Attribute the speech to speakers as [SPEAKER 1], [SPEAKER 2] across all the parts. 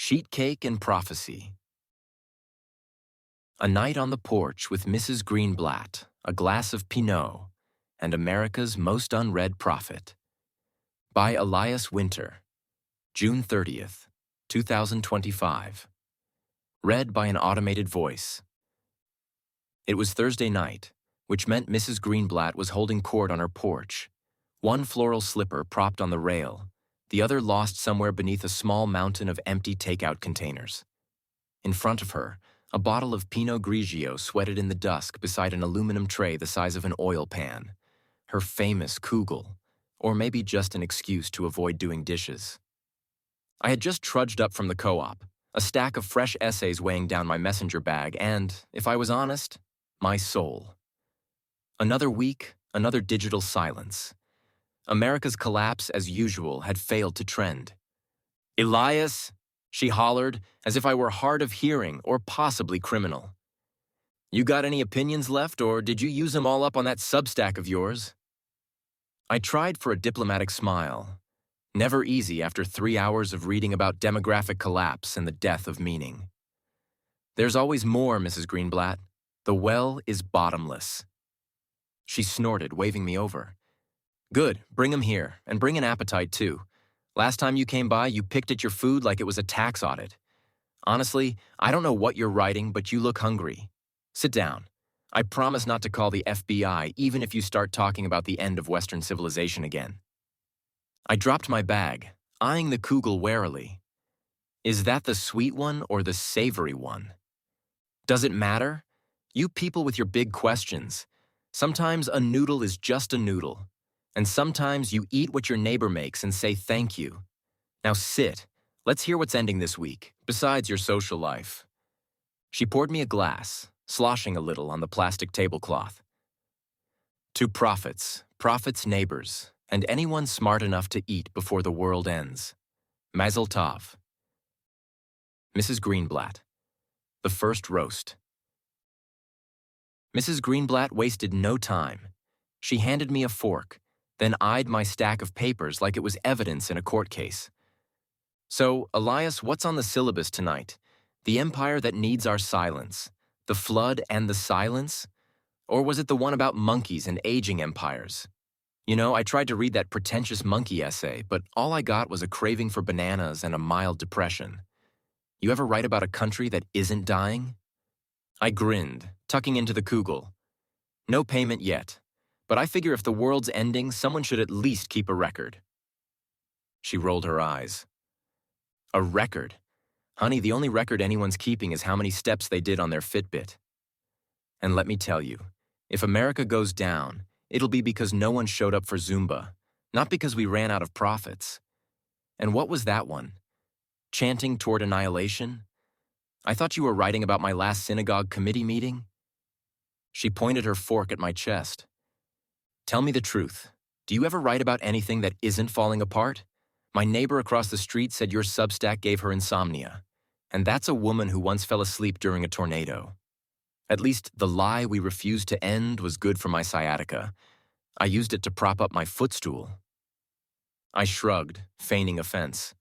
[SPEAKER 1] Sheet Cake and Prophecy. A night on the porch with Mrs. Greenblatt, a glass of Pinot, and America's most unread prophet. By Elias Winter, June 30th, 2025. Read by an automated voice. It was Thursday night, which meant Mrs. Greenblatt was holding court on her porch, one floral slipper propped on the rail, the other lost somewhere beneath a small mountain of empty takeout containers. In front of her, a bottle of Pinot Grigio sweated in the dusk beside an aluminum tray the size of an oil pan, her famous kugel, or maybe just an excuse to avoid doing dishes. I had just trudged up from the co-op, a stack of fresh essays weighing down my messenger bag and, if I was honest, my soul. Another week, another digital silence. America's collapse, as usual, had failed to trend. "Elias," she hollered, as if I were hard of hearing or possibly criminal. "You got any opinions left, or did you use them all up on that Substack of yours?" I tried for a diplomatic smile. Never easy after 3 hours of reading about demographic collapse and the death of meaning. "There's always more, Mrs. Greenblatt. The well is bottomless." She snorted, waving me over. "Good, bring 'em here, and bring an appetite, too. Last time you came by, you picked at your food like it was a tax audit. Honestly, I don't know what you're writing, but you look hungry. Sit down. I promise not to call the FBI even if you start talking about the end of Western civilization again." I dropped my bag, eyeing the kugel warily. Is that the sweet one or the savory one? Does it matter? You people with your big questions. Sometimes a noodle is just a noodle. And sometimes you eat what your neighbor makes and say thank you. Now sit. Let's hear what's ending this week, besides your social life. She poured me a glass, sloshing a little on the plastic tablecloth. "To prophets, prophets' neighbors, and anyone smart enough to eat before the world ends. Mazel tov." Mrs. Greenblatt. The first roast. Mrs. Greenblatt wasted no time. She handed me a fork, then eyed my stack of papers like it was evidence in a court case. "So, Elias, what's on the syllabus tonight? The empire that needs our silence? The flood and the silence? Or was it the one about monkeys and aging empires? You know, I tried to read that pretentious monkey essay, but all I got was a craving for bananas and a mild depression. You ever write about a country that isn't dying?" I grinned, tucking into the kugel. "No payment yet. But I figure if the world's ending, someone should at least keep a record." She rolled her eyes. "A record? Honey, the only record anyone's keeping is how many steps they did on their Fitbit. And let me tell you, if America goes down, it'll be because no one showed up for Zumba, not because we ran out of profits. And what was that one? Chanting toward annihilation? I thought you were writing about my last synagogue committee meeting?" She pointed her fork at my chest. "Tell me the truth. Do you ever write about anything that isn't falling apart? My neighbor across the street said your Substack gave her insomnia. And that's a woman who once fell asleep during a tornado. At least the lie we refused to end was good for my sciatica. I used it to prop up my footstool." I shrugged, feigning offense.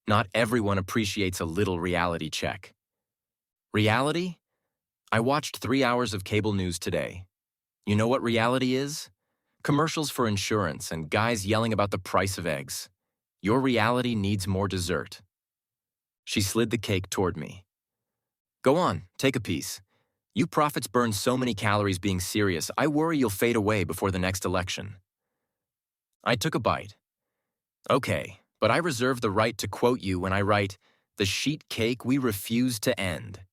[SPEAKER 1] Not everyone appreciates a little reality check. Reality? I watched 3 hours of cable news today. You know what reality is? Commercials for insurance and guys yelling about the price of eggs. Your reality needs more dessert. She slid the cake toward me. "Go on, take a piece. You prophets burn so many calories being serious, I worry you'll fade away before the next election." I took a bite. "Okay, but I reserve the right to quote you when I write, 'The sheet cake we refuse to end.'"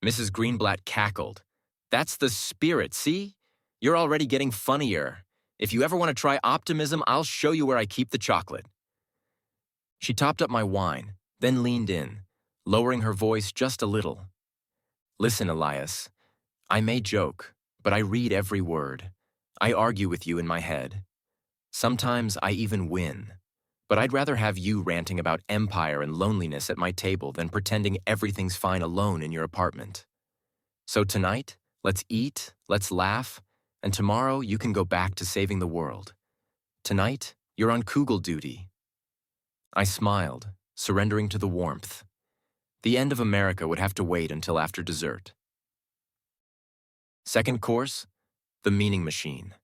[SPEAKER 1] Mrs. Greenblatt cackled. "That's the spirit, see? You're already getting funnier. If you ever want to try optimism, I'll show you where I keep the chocolate." She topped up my wine, then leaned in, lowering her voice just a little. "Listen, Elias, I may joke, but I read every word. I argue with you in my head. Sometimes I even win. But I'd rather have you ranting about empire and loneliness at my table than pretending everything's fine alone in your apartment. So tonight, let's eat, let's laugh, and tomorrow you can go back to saving the world. Tonight, you're on kugel duty." I smiled, surrendering to the warmth. The end of America would have to wait until after dessert. Second course, the meaning machine.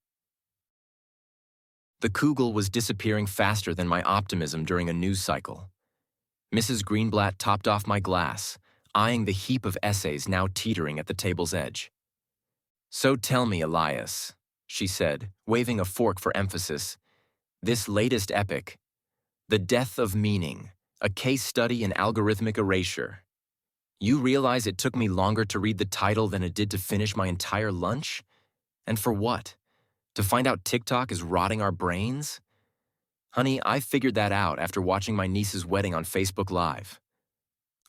[SPEAKER 1] The kugel was disappearing faster than my optimism during a news cycle. Mrs. Greenblatt topped off my glass, eyeing the heap of essays now teetering at the table's edge. "So tell me, Elias," she said, waving a fork for emphasis, "this latest epic, The Death of Meaning, a case study in algorithmic erasure. You realize it took me longer to read the title than it did to finish my entire lunch? And for what? To find out TikTok is rotting our brains? Honey, I figured that out after watching my niece's wedding on Facebook Live."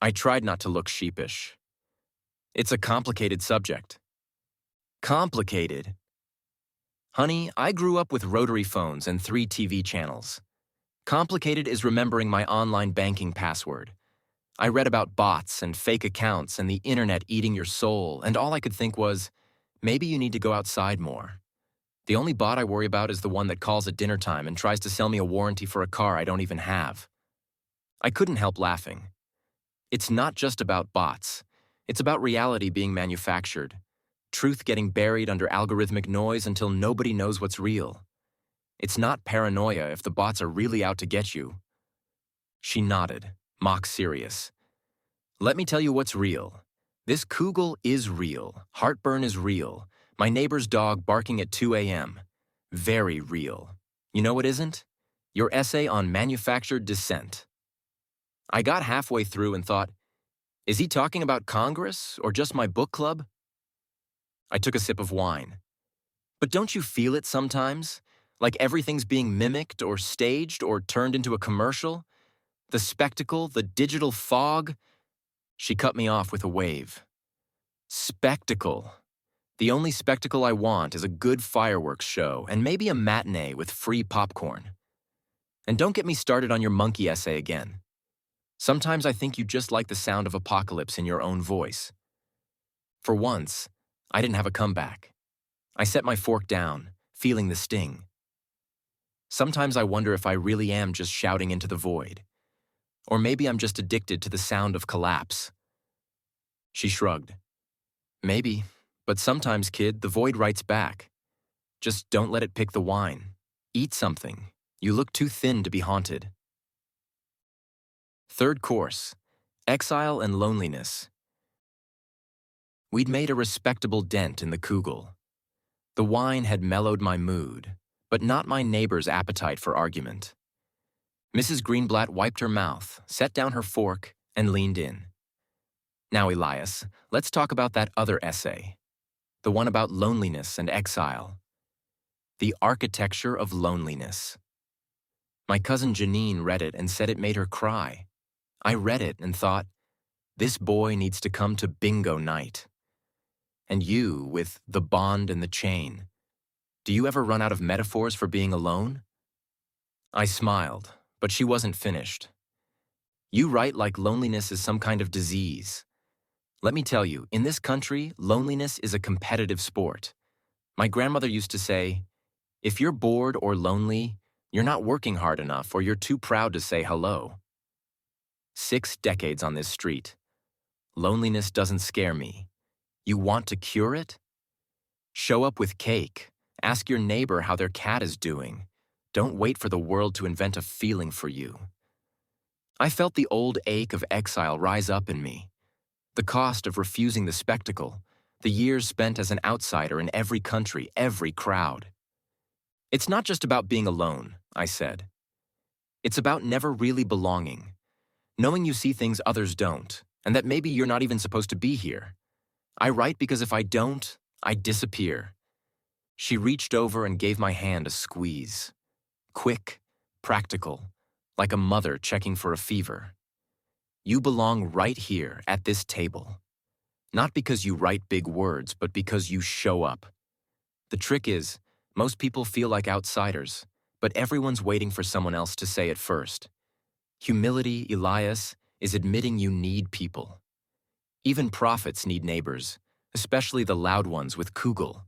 [SPEAKER 1] I tried not to look sheepish. "It's a complicated subject." Complicated? Honey, I grew up with rotary phones and 3 TV channels. Complicated is remembering my online banking password. I read about bots and fake accounts and the internet eating your soul, and all I could think was, maybe you need to go outside more. The only bot I worry about is the one that calls at dinner time and tries to sell me a warranty for a car I don't even have. I couldn't help laughing. It's not just about bots. It's about reality being manufactured. Truth getting buried under algorithmic noise until nobody knows what's real. It's not paranoia if the bots are really out to get you. She nodded, mock serious. "Let me tell you what's real. This kugel is real. Heartburn is real. My neighbor's dog barking at 2 a.m. Very real. You know what isn't? Your essay on manufactured dissent." I got halfway through and thought, is he talking about Congress or just my book club? I took a sip of wine. But don't you feel it sometimes? Like everything's being mimicked or staged or turned into a commercial? The spectacle, the digital fog? She cut me off with a wave. Spectacle. The only spectacle I want is a good fireworks show and maybe a matinee with free popcorn. And don't get me started on your monkey essay again. Sometimes I think you just like the sound of apocalypse in your own voice. For once, I didn't have a comeback. I set my fork down, feeling the sting. Sometimes I wonder if I really am just shouting into the void. Or maybe I'm just addicted to the sound of collapse. She shrugged. "Maybe, but sometimes, kid, the void writes back. Just don't let it pick the wine. Eat something. You look too thin to be haunted." Third course, exile and loneliness. We'd made a respectable dent in the kugel. The wine had mellowed my mood, but not my neighbor's appetite for argument. Mrs. Greenblatt wiped her mouth, set down her fork, and leaned in. "Now, Elias, let's talk about that other essay. The one about loneliness and exile. The architecture of loneliness." My cousin Janine read it and said it made her cry. I read it and thought, this boy needs to come to bingo night. And you, with The Bond and the Chain, do you ever run out of metaphors for being alone? I smiled, but she wasn't finished. "You write like loneliness is some kind of disease. Let me tell you, in this country, loneliness is a competitive sport. My grandmother used to say, if you're bored or lonely, you're not working hard enough or you're too proud to say hello." 6 decades on this street. Loneliness doesn't scare me. You want to cure it? Show up with cake. Ask your neighbor how their cat is doing. Don't wait for the world to invent a feeling for you. I felt the old ache of exile rise up in me. The cost of refusing the spectacle, the years spent as an outsider in every country, every crowd. "It's not just about being alone," I said. "It's about never really belonging. Knowing you see things others don't, and that maybe you're not even supposed to be here. I write because if I don't, I disappear." She reached over and gave my hand a squeeze. Quick, practical, like a mother checking for a fever. "You belong right here at this table. Not because you write big words, but because you show up. The trick is, most people feel like outsiders, but everyone's waiting for someone else to say it first. Humility, Elias, is admitting you need people. Even prophets need neighbors, especially the loud ones with kugel."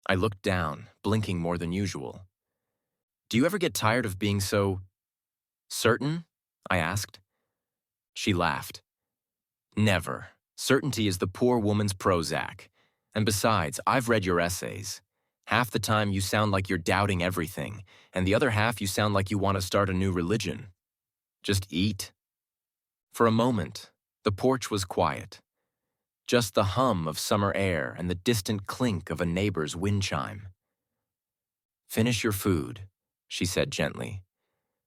[SPEAKER 1] I looked down, blinking more than usual. "Do you ever get tired of being so certain?" I asked. She laughed. Never. Certainty is the poor woman's Prozac. And besides, I've read your essays. Half the time you sound like you're doubting everything, and the other half you sound like you want to start a new religion. Just eat. For a moment, the porch was quiet. Just the hum of summer air and the distant clink of a neighbor's wind chime. Finish your food, she said gently.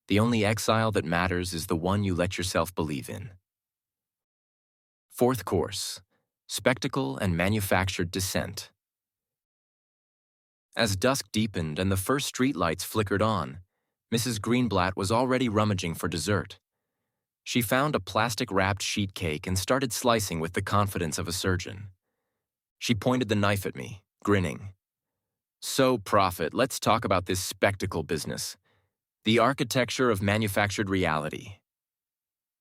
[SPEAKER 1] The only exile that matters is the one you let yourself believe in. Fourth course, spectacle and manufactured descent. As dusk deepened and the first streetlights flickered on, Mrs. Greenblatt was already rummaging for dessert. She found a plastic-wrapped sheet cake and started slicing with the confidence of a surgeon. She pointed the knife at me, grinning. So, Prophet, let's talk about this spectacle business. The architecture of manufactured reality.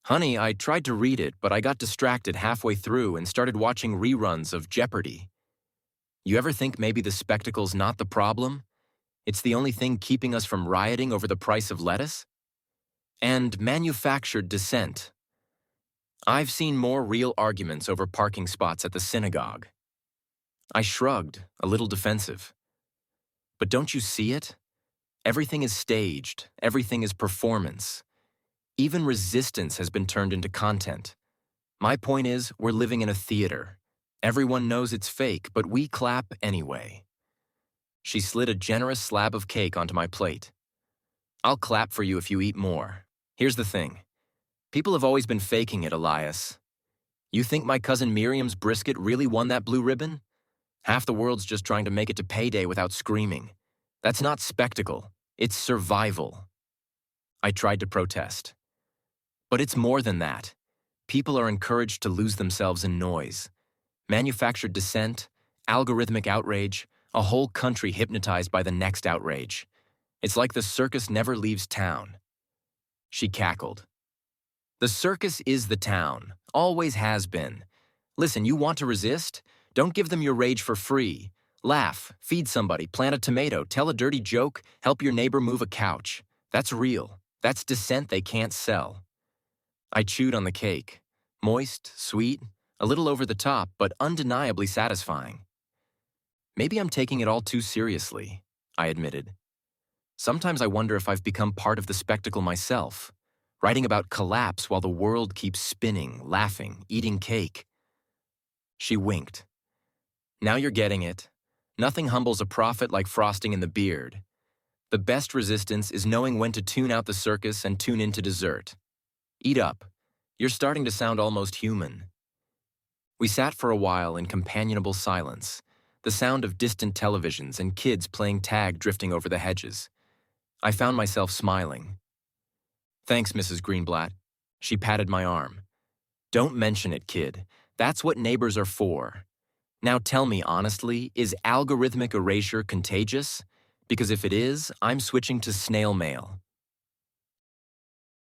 [SPEAKER 1] Honey, I tried to read it, but I got distracted halfway through and started watching reruns of Jeopardy. You ever think maybe the spectacle's not the problem? It's the only thing keeping us from rioting over the price of lettuce? And manufactured dissent. I've seen more real arguments over parking spots at the synagogue. I shrugged, a little defensive. But don't you see it? Everything is staged, everything is performance. Even resistance has been turned into content. My point is, we're living in a theater. Everyone knows it's fake, but we clap anyway. She slid a generous slab of cake onto my plate. I'll clap for you if you eat more. Here's the thing. People have always been faking it, Elias. You think my cousin Miriam's brisket really won that blue ribbon? Half the world's just trying to make it to payday without screaming. That's not spectacle. It's survival. I tried to protest. But it's more than that. People are encouraged to lose themselves in noise. Manufactured dissent, algorithmic outrage, a whole country hypnotized by the next outrage. It's like the circus never leaves town. She cackled. The circus is the town, always has been. Listen, you want to resist? Don't give them your rage for free. Laugh, feed somebody, plant a tomato, tell a dirty joke, help your neighbor move a couch. That's real. That's dissent they can't sell. I chewed on the cake. Moist, sweet, a little over the top, but undeniably satisfying. Maybe I'm taking it all too seriously, I admitted. Sometimes I wonder if I've become part of the spectacle myself, writing about collapse while the world keeps spinning, laughing, eating cake. She winked. Now you're getting it. Nothing humbles a prophet like frosting in the beard. The best resistance is knowing when to tune out the circus and tune into dessert. Eat up. You're starting to sound almost human. We sat for a while in companionable silence, the sound of distant televisions and kids playing tag drifting over the hedges. I found myself smiling. Thanks, Mrs. Greenblatt. She patted my arm. Don't mention it, kid. That's what neighbors are for. Now tell me honestly, is algorithmic erasure contagious? Because if it is, I'm switching to snail mail.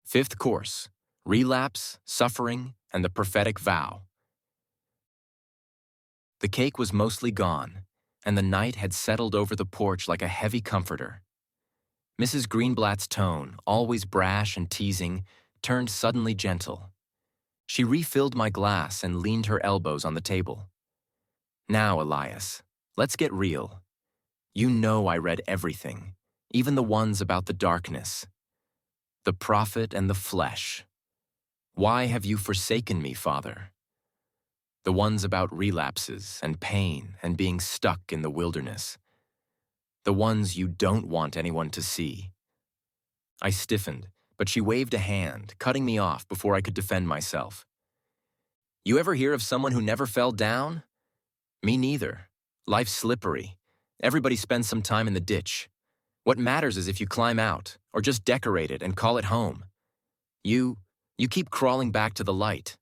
[SPEAKER 1] Fifth course, relapse, suffering, and the prophetic vow. The cake was mostly gone, and the night had settled over the porch like a heavy comforter. Mrs. Greenblatt's tone, always brash and teasing, turned suddenly gentle. She refilled my glass and leaned her elbows on the table. Now, Elias, let's get real. You know I read everything, even the ones about the darkness. The prophet and the flesh. Why have you forsaken me, Father? The ones about relapses and pain and being stuck in the wilderness. The ones you don't want anyone to see. I stiffened, but she waved a hand, cutting me off before I could defend myself. You ever hear of someone who never fell down? Me neither. Life's slippery. Everybody spends some time in the ditch. What matters is if you climb out, or just decorate it and call it home. You keep crawling back to the light.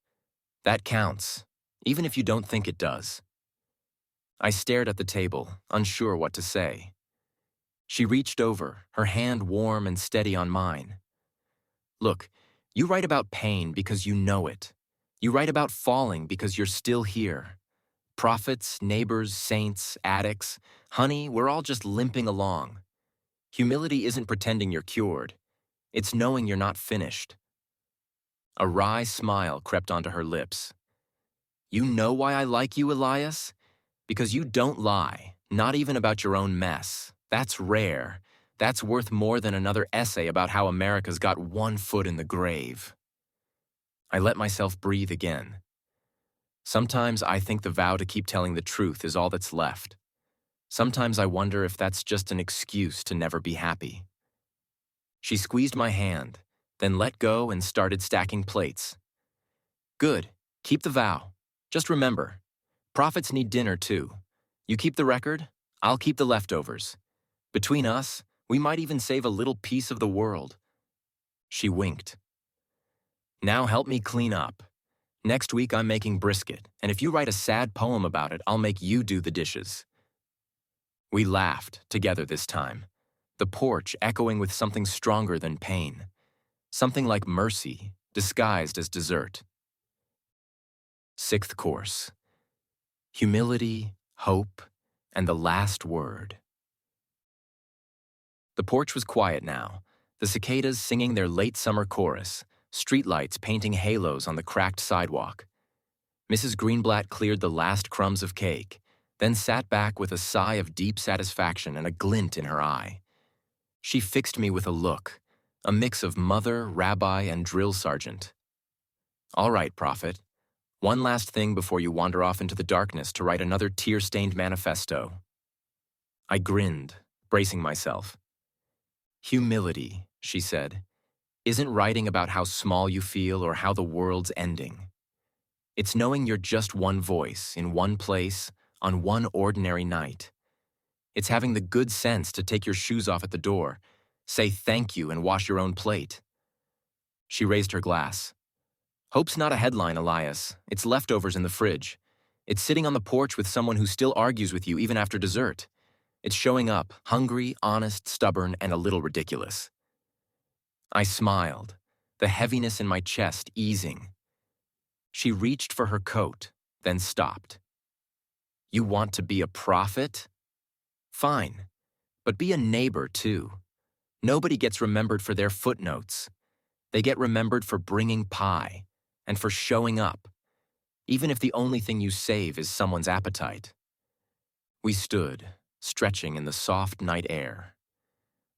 [SPEAKER 1] That counts, even if you don't think it does. I stared at the table, unsure what to say. She reached over, her hand warm and steady on mine. Look, you write about pain because you know it. You write about falling because you're still here. Prophets, neighbors, saints, addicts, honey, we're all just limping along. Humility isn't pretending you're cured. It's knowing you're not finished. A wry smile crept onto her lips. You know why I like you, Elias? Because you don't lie, not even about your own mess. That's rare. That's worth more than another essay about how America's got one foot in the grave. I let myself breathe again. Sometimes I think the vow to keep telling the truth is all that's left. Sometimes I wonder if that's just an excuse to never be happy. She squeezed my hand, then let go and started stacking plates. Good. Keep the vow. Just remember, prophets need dinner too. You keep the record, I'll keep the leftovers. Between us, we might even save a little piece of the world. She winked. Now help me clean up. Next week I'm making brisket, and if you write a sad poem about it, I'll make you do the dishes. We laughed together this time, the porch echoing with something stronger than pain, something like mercy disguised as dessert. Sixth course: humility, hope, and the last word. The porch was quiet now, the cicadas singing their late summer chorus, streetlights painting halos on the cracked sidewalk. Mrs. Greenblatt cleared the last crumbs of cake, then sat back with a sigh of deep satisfaction and a glint in her eye. She fixed me with a look, a mix of mother, rabbi, and drill sergeant. All right, prophet. One last thing before you wander off into the darkness to write another tear-stained manifesto. I grinned, bracing myself. Humility, she said, isn't writing about how small you feel or how the world's ending. It's knowing you're just one voice, in one place, on one ordinary night. It's having the good sense to take your shoes off at the door, say thank you and wash your own plate. She raised her glass. Hope's not a headline, Elias. It's leftovers in the fridge. It's sitting on the porch with someone who still argues with you even after dessert. It's showing up, hungry, honest, stubborn, and a little ridiculous. I smiled, the heaviness in my chest easing. She reached for her coat, then stopped. You want to be a prophet? Fine, but be a neighbor too. Nobody gets remembered for their footnotes. They get remembered for bringing pie and for showing up, even if the only thing you save is someone's appetite. We stood, stretching in the soft night air.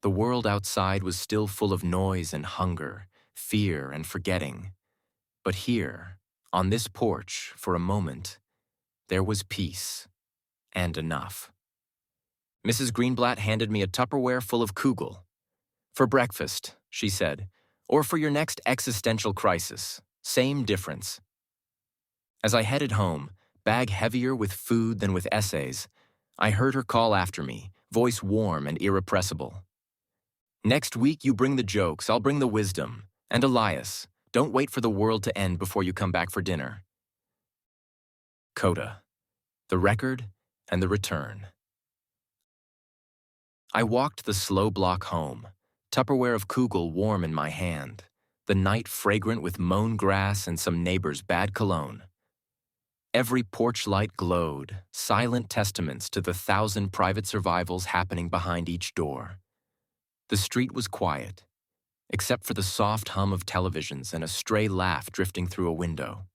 [SPEAKER 1] The world outside was still full of noise and hunger, fear and forgetting. But here, on this porch, for a moment, there was peace, and enough. Mrs. Greenblatt handed me a Tupperware full of kugel. For breakfast, she said, or for your next existential crisis, same difference. As I headed home, bag heavier with food than with essays, I heard her call after me, voice warm and irrepressible. Next week you bring the jokes, I'll bring the wisdom. And Elias, don't wait for the world to end before you come back for dinner. Coda. The record and the return. I walked the slow block home, Tupperware of kugel warm in my hand, the night fragrant with mown grass and some neighbor's bad cologne. Every porch light glowed, silent testaments to the 1,000 private survivals happening behind each door. The street was quiet, except for the soft hum of televisions and a stray laugh drifting through a window.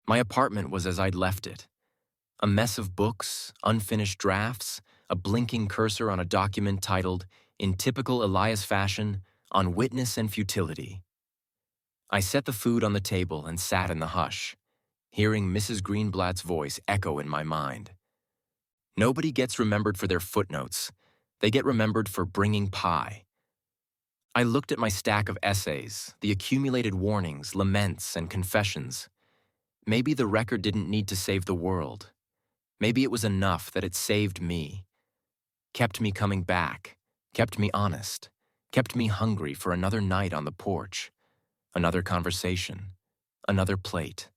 [SPEAKER 1] My apartment was as I'd left it. A mess of books, unfinished drafts, a blinking cursor on a document titled, in typical Elias fashion, On Witness and Futility. I set the food on the table and sat in the hush, hearing Mrs. Greenblatt's voice echo in my mind. Nobody gets remembered for their footnotes. They get remembered for bringing pie. I looked at my stack of essays, the accumulated warnings, laments, and confessions. Maybe the record didn't need to save the world. Maybe it was enough that it saved me. Kept me coming back, kept me honest, kept me hungry for another night on the porch, another conversation, another plate.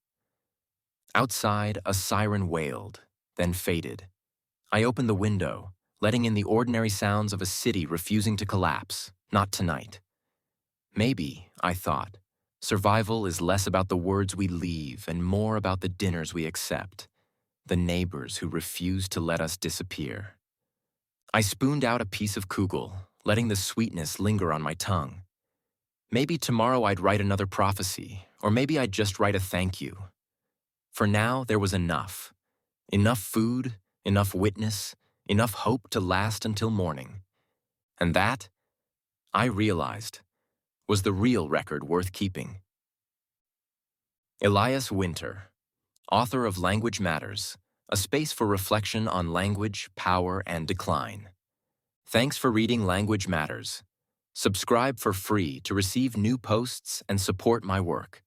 [SPEAKER 1] Outside, a siren wailed, then faded. I opened the window, letting in the ordinary sounds of a city refusing to collapse. Not tonight. Maybe, I thought, survival is less about the words we leave and more about the dinners we accept, the neighbors who refuse to let us disappear. I spooned out a piece of kugel, letting the sweetness linger on my tongue. Maybe tomorrow I'd write another prophecy, Or maybe I'd just write a thank you. For now, there was enough. Enough food, enough witness, enough hope to last until morning. And that, I realized, was the real record worth keeping. Elias Winter, author of Language Matters, a space for reflection on language, power, and decline. Thanks for reading Language Matters. Subscribe for free to receive new posts and support my work.